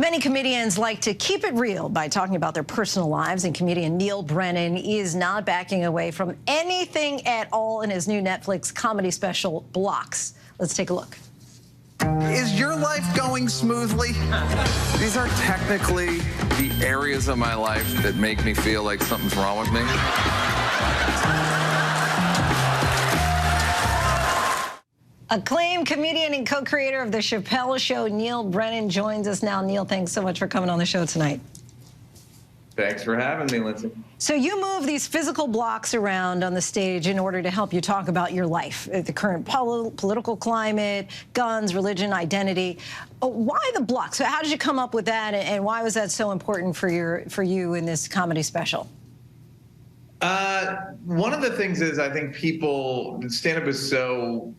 Many comedians like to keep it real by talking about their personal lives, and comedian Neal Brennan is not backing away from anything at all in his new Netflix comedy special, Blocks. Let's take a look. Is your life going smoothly? These are technically the areas of my life that make me feel like something's wrong with me. Acclaimed comedian and co-creator of The Chappelle Show, Neal Brennan, joins us now. Neal, thanks so much for coming on the show tonight. Thanks for having me, Lindsay. So you move these physical blocks around on the stage in order to help you talk about your life, the current political climate, guns, religion, identity. Why the blocks? So how did you come up with that, and why was that so important for you in this comedy special? One of the things is I think stand-up is so,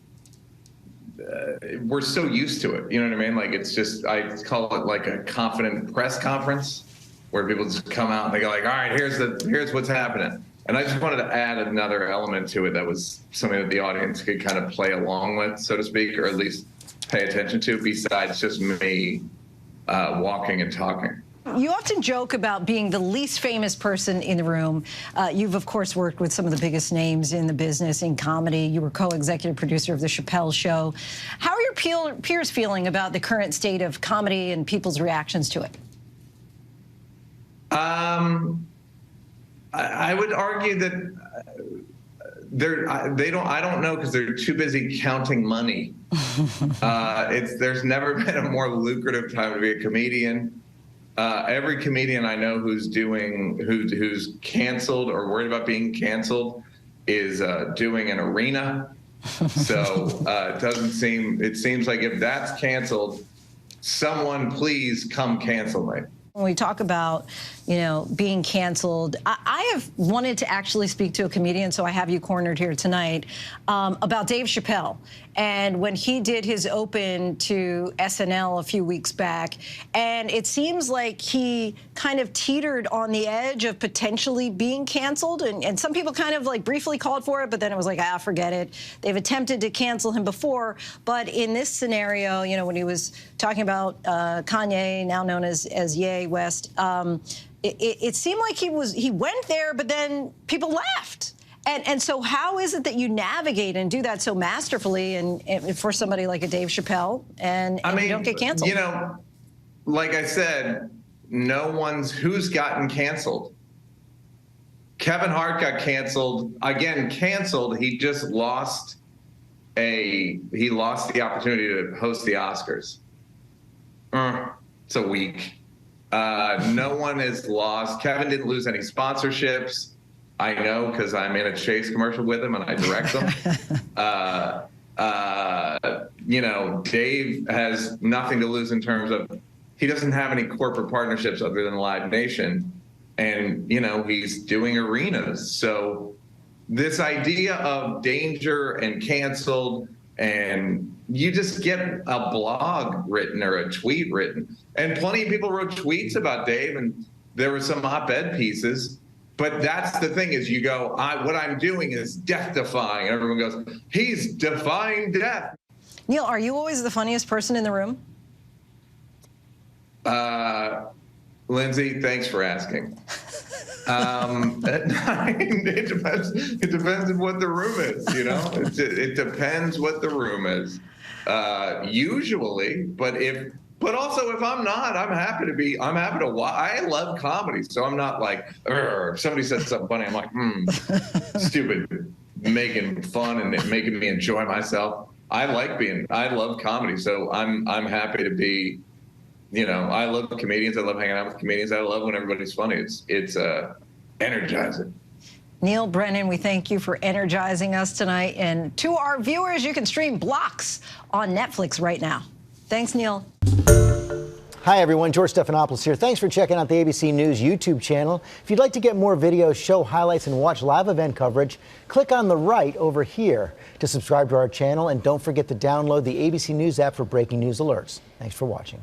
we're so used to it. You know what I mean? Like, it's just, I call it like a confident press conference, where people just come out and they go like, all right, here's what's happening. And I just wanted to add another element to it that was something that the audience could kind of play along with, so to speak, or at least pay attention to, besides just me walking and talking. You often joke about being the least famous person in the room. You've, of course, worked with some of the biggest names in the business in comedy. You were co-executive producer of The Chappelle Show. How are your peers feeling about the current state of comedy and people's reactions to it? I would argue that I don't know, because they're too busy counting money. There's never been a more lucrative time to be a comedian. Every comedian I know who's canceled or worried about being canceled is doing an arena. So it seems like if that's canceled, someone please come cancel me. When we talk about, being canceled, I have wanted to actually speak to a comedian, so I have you cornered here tonight, about Dave Chappelle. And when he did his open to SNL a few weeks back, and it seems like he kind of teetered on the edge of potentially being canceled. And some people kind of like briefly called for it, but then it was like, forget it. They've attempted to cancel him before. But in this scenario, when he was talking about Kanye, now known as Ye West, it seemed like he went there, but then people left. And so how is it that you navigate and do that so masterfully and for somebody like a Dave Chappelle and you don't get canceled? Like I said, who's gotten canceled? Kevin Hart got canceled. Again, canceled. He just lost the opportunity to host the Oscars. It's a week. No one is lost. Kevin didn't lose any sponsorships. I know, because I'm in a Chase commercial with him and I direct them. Dave has nothing to lose in terms of, he doesn't have any corporate partnerships other than Live Nation. And, he's doing arenas. So this idea of danger and canceled, and you just get a blog written or a tweet written. And plenty of people wrote tweets about Dave, and there were some op-ed pieces. But that's the thing, is you go, what I'm doing is death-defying. And everyone goes, he's defying death. Neal, are you always the funniest person in the room? Lindsay, thanks for asking. It depends on what the room is, It depends what the room is. Usually, but also if I'm not, I'm happy to watch. I love comedy, so I'm not like, if somebody says something funny, I'm like, stupid, making fun and making me enjoy myself. I love comedy, so I'm happy to be, I love comedians. I love hanging out with comedians. I love when everybody's funny. It's energizing. Neal Brennan, we thank you for energizing us tonight. And to our viewers, you can stream Blocks on Netflix right now. Thanks, Neal. Hi, everyone. George Stephanopoulos here. Thanks for checking out the ABC News YouTube channel. If you'd like to get more videos, show highlights, and watch live event coverage, click on the right over here to subscribe to our channel. And don't forget to download the ABC News app for breaking news alerts. Thanks for watching.